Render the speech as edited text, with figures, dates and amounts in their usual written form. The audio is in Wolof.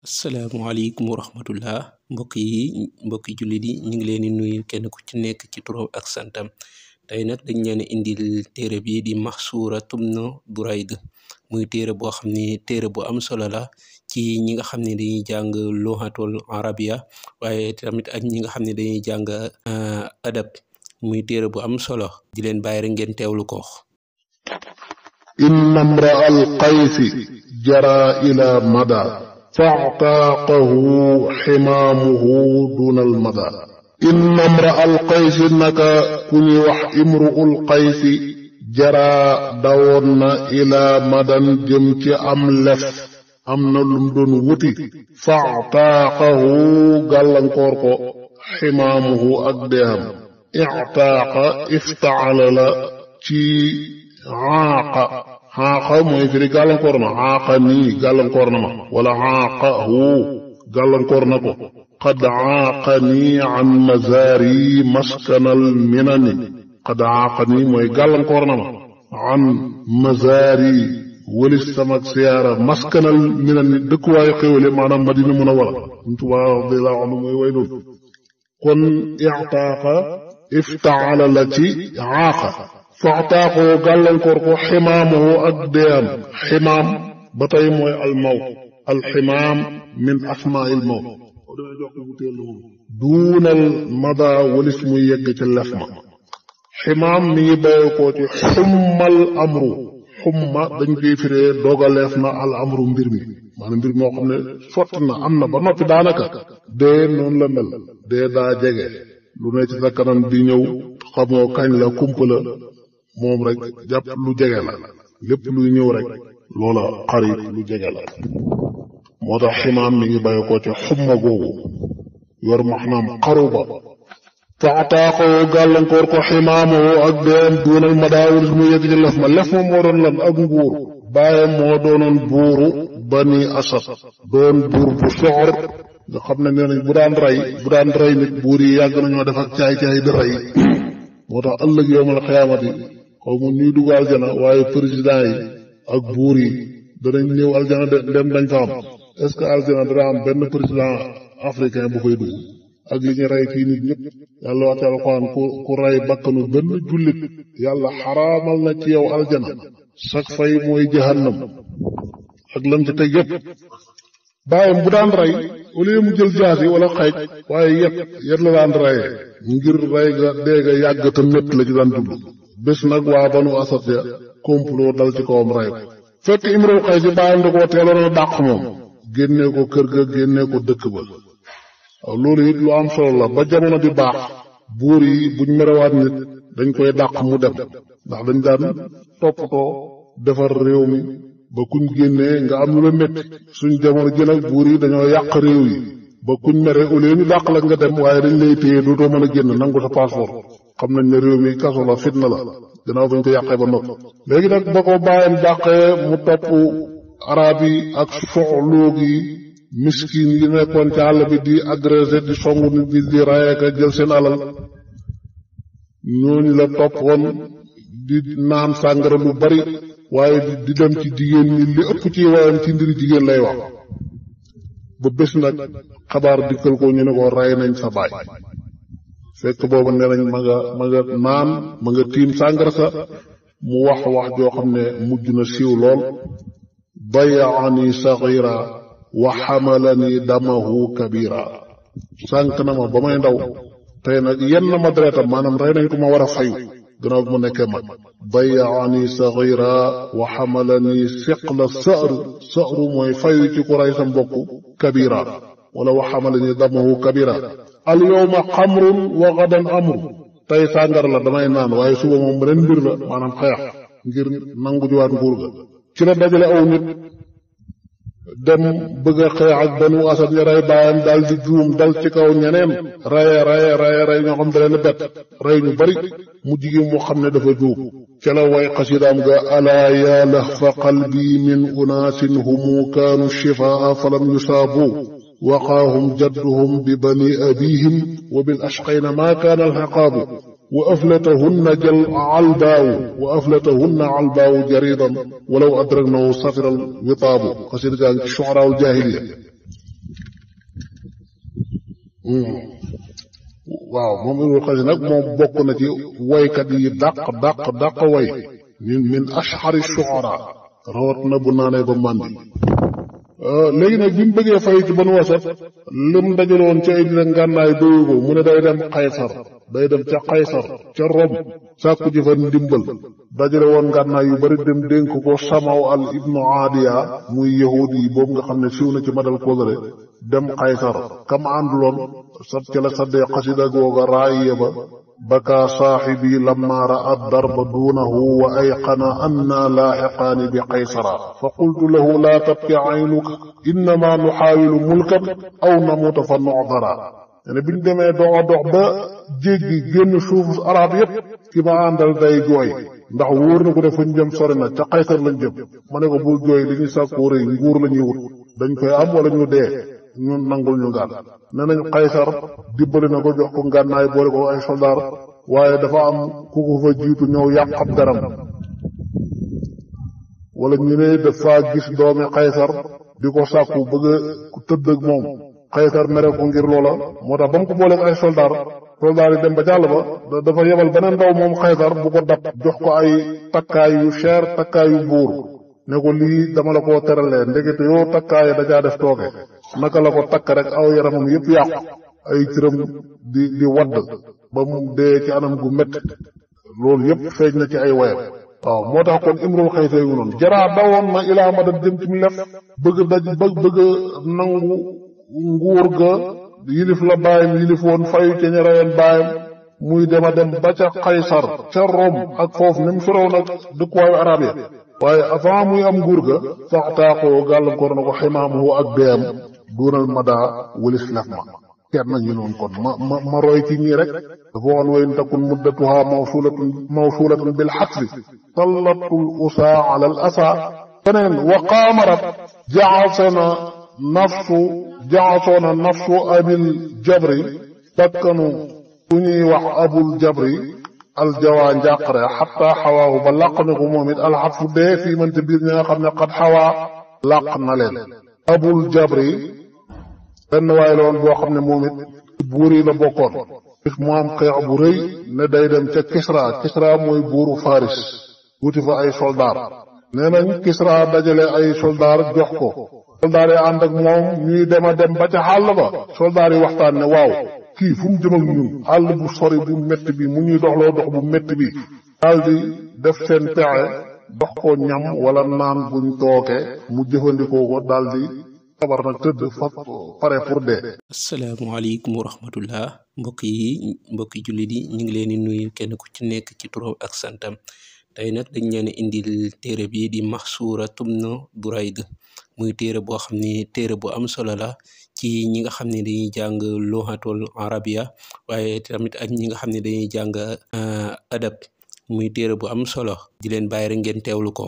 asalaamaaleykum wa rahmatullah mbokki jullit yi ñu ngi leen di nuyu kenn ku ci nekk ci turam ak santam. tey nag dañ leen indil téere bi di Maxsuuratum Durayd muy téere boo xam ni téere bu am solo la ci ñi nga xam ne dañuy jàng luxatul arabiya waaye tamit ak ñi nga xam ne dañuy jàng adab muy téere bu am solo di leen bàyyi rek ngeen teewlu ko. inna imra al qaysi jara ila mada faataaqahu ximaamuhu dunal mada. inna imra al qaysi naka ku ñuy wax imruul qaysi jaraa dawoon na ilaa madan jëm ci am lef am na lum doon wuti faataaqahu gàllankoor ko ximaamuhu ak deexam. ictaaqa iftaala la ci xaaqa mooy firi gàllankoor na xaaqa nii gàllankoor na ma wala xaaqahu gàllankoor na ko. qad aaqanii an mazaari maskanal minani qad aaqanii mooy gàllankoor na ma an mazaari wëlis samak siyaara maskanal minani dëkkuwaayu xéwale maanaam Madina Munawwara Tuubaa radiyallaahu anhu mooy way doon. kon ictaaqa iftaala la ci aaqa faxtaaqoo gàllankoor ko ximaamoo ak deyam. ximaam ba tey mooy almawt alximaam min asmaa'il mawt duunal mada walis muy yegg ci lef ma. ximaam mi ngi bàyyi koo ci xummal amru xumma dañ koy firee dogaleef na al amru mbir mi maanaam mbir moo xam ne sotti na am na ba noppi daanaka dee noonu la mel dee daa jege lu ne ci sa kanam di ñëw xamoo kañ la kumpa la moom rek jàpp lu jege la lépp luy ñëw rek loola xarit lu jege la. moo tax ximaam mi ngi bàyyi ko ci xumma googu yor maxnaam xaruba. faxtaaqoo gàllankoor ko ximaamoo ak deem duunal madaawul mu yegg ci lef ma lef ma moo doon lan ak nguur baayam moo doonoon buuru bani asad doon buur bu soxor nga xam ne nee nañ bu daan rey nit buur yi yàgg nañoo def ak caay-caay di rey moo tax ëllëg yowmal xiyaamati xaw ma ñuy dugg aljana waaye président yi ak buur yi danañ ñëw aljana dem dañ fa am est-ce que aljana dana am benn président africain bu koy dugg ak li ñu rey fii nit ñëpp yàlla wax ci alxuraan ku rey bakkanu benn jullit yàlla xaraamal na ci yow aljana sak fay mooy jahannam ak lam ci teg yëpp. bàyyam bu daan rey au lieu mu jël jaasi wala xeej waaye yet la daan reyee ngir rey ga dee ga yàgg te métti la ci daan dugg. bés nag waa banu asad ya complot dal ci kawam rey ko fekk imrul xay si bàyyam da koo teeloon a dàq moom génnee ko kër ga génnee ko dëkk ba. waaw loolu it lu am solo la ba jamono di baax buur yi buñ merewaat nit dañ koy dàq mu dem ndax dañ daan toppatoo defar réew mi ba kuñ génnee nga am lu la métti. suñ jamono ji nag buur yi dañoo yàq réew yi ba kuñ mere au lieu ñu dàq la nga dem waaye dañ lay téye dootoo mën a génn nangu sa passeport xam nañ ne réew mi kaso la fitna la gannaaw bañ ko yàqee ba noppi. léegi nag ba ko bàyyam dàqee mu topp arab yi ak soxloog yi miskin yi nekkoon ci àll bi di agressé di songu nit ñi di rayeeka jël seen alal ñooñu la toppoon di naan sàngara lu bari waaye di dem ci jigéen ñi li ëpp ci waayam ci mbiri jigéen lay wax. ba bés nag xabaar dikkal ko ñu ne ko rey nañ sa baay fekk boobu nee nañ ma nga naan ma nga tiim sàngara sa mu wax joo xam ne mujj na siiw lool. bayaani saxira wa xamalani damahu kabira sànq na ma ba may ndaw tey nag yenn ma deretam maanaam rey nañ ko ma war a fayu gannaaw bi mu nekkee mag. bayaani saxira wa xamalani siqla sa'ru mooy fayu ci ku rey sa mbokk kabira wala wa xamalani damahu kabira. al yawma xamrun wa gadan amru tey sàngar la damay naan waaye suba moom beneen mbir la maanaam xeex ngir nangu jiwaat nguur ga. ci la dajale aw nit dem bëgg a xeex ak banu asad ñu rey baayam daal di juum dal ci kaw ñeneen rey ñoo xam ne leen bett rey ñu bari mu jigéen moo xam ne dafa juum ca la way xasidaam ga alaa yaa lahfa qalbi min unaasin humu kaanu shifaa falam yusaabu waqaahum jadduhum bi bani abihim wa bil ashqayna maa kaana alxiqaabu wa aflatahunna albaawu jaridan walaw adraknahu safiral witaabu xasida gaa ngi ci shu'araa'ul jaahiliya waaw moom Imrul Qays nag moom bokk na ci waykat yi dàq way min ashhari shu'ara rawat na bu naanee ba màndi. léegi nag bi mu bëggee fay ci Banu Asad lim dajaloon ci ay dina ngànnaay doyu ko mu ne day dem Qaysar day dem ca Qaysar ca Rome sàkku ji fa ndimbal dajale woon ngànnaay yu bari dem dénk ko Samaw al ibnu Aadiya muy yahudi yi boobu nga xam ne siiw na ci madal kóllëre dem Qaysar kam ànduloon sat ca la saddee xasida googa raayiya ba baka saaxibi lamma ra'a darba duunahu wa ayqana anna laaxiqaani bi qaysara fa qultu lahu laa tabki aynuka innama nuxaawilu mulkan aw namuuta fa nu'dara ne biñ demee dox ba jéggi génn suufu arab yépp ki ma àndal day jooy ndax wóor na ko ne fuñ jëm sori na ca Qaysar lañ jëm ma ne ko bul jooy li ñu sàkkoo rëy nguur la ñuy wut dañ koy am wala ñu dee ñun nangul ñu ngaan ne nañ Qaysar dibbali na ko jox ko ngànnaay boole ko ay soldaar waaye dafa am ku ko fa jiitu ñëw yàq ab daram wala ñu ne dafa gis doomi Qaysar di ko sàkku bëgg a tëdd ak moom Qaysar mere ko ngir loola moo tax ba mu ko booleeg ay soldaar yi dem ba jàll ba dafa yebal beneen ndaw moom Qaysar bu ko dab jox ko ay takkaay yu cher takkaay yu buur ne ko lii dama la koo teralee ndekete yoo takkaay dajaa def tooke naka la ko takk rek aw yaramam yépp yàqu ay cëram di wadd ba mu dee ci anam gu métti loolu yépp feeñ na ci ay wayam waaw moo tax kon Imrul Qays yu noonu jaraa dawoon na ilaa madad jëm ci mu lef bëgg nangu nguur ga yilif la baayam yilif woon fayu ca ña reyoon baayam muy dem ba ca Qaysar ca Rome ak foofu ni mu soroon ak dëkkuwaayu arab ya waaye avant muy am nguur ga faxtaaqoo gàllankoor na ko ximaamuhu ak beeyam duunal madaa wëlis lef ma kenn nañu noonu kon ma roy ci ñii rek dafa waxoon wa in takun muddatuha mawsulatun bil xatfi sallatul usaa ala al asaa keneen wa qaamarat jaxasoona nafsu abil jabri takkanu ku ñuy wax abul jabri aljawaa njàqare xataa xawaahu ba làq ne ko moom it alxatfu dee fii mënte biir ñi nga xam ne xat xawaa làq na leen abul jabri benn waay la woon boo xam ne moom it buur yi la bokkoon bis mu am xeex bu rëy ne day dem ca Kisra mooy buuru Faris wuti fa ay soldaar nee nañ Kisra dajale ay soldaar jox ko soldaar yi ànd ak moom ñuy dem ba ca xàll ba soldaar yi waxtaan ne waaw kii fu mu jëm ak ñun àll bu sori bu métti bi mu ñuy doxloo dox bu métti bi daldi def seen pexe dox ko ñam wala naan buñ tooke mu jëfandikoo ko daldi sabar nag tëdd fa pare pour dee. asalaamaaleykum wa rahmatullah mbokki jullit yi ñu ngi leen di nuyu kenn ku ci nekk ci turam ak santam tey nag dañ leen indil téere bi di Mahsura Tumnu Durayd muy téere boo xam ni téere bu am solo la ci ñi nga xam ne dañuy jàng luhatul arabia waaye tamit ak ñi nga xam ne dañuy jàng adab muy téere bu am solo di leen bàyyi rek ngeen teewlu ko.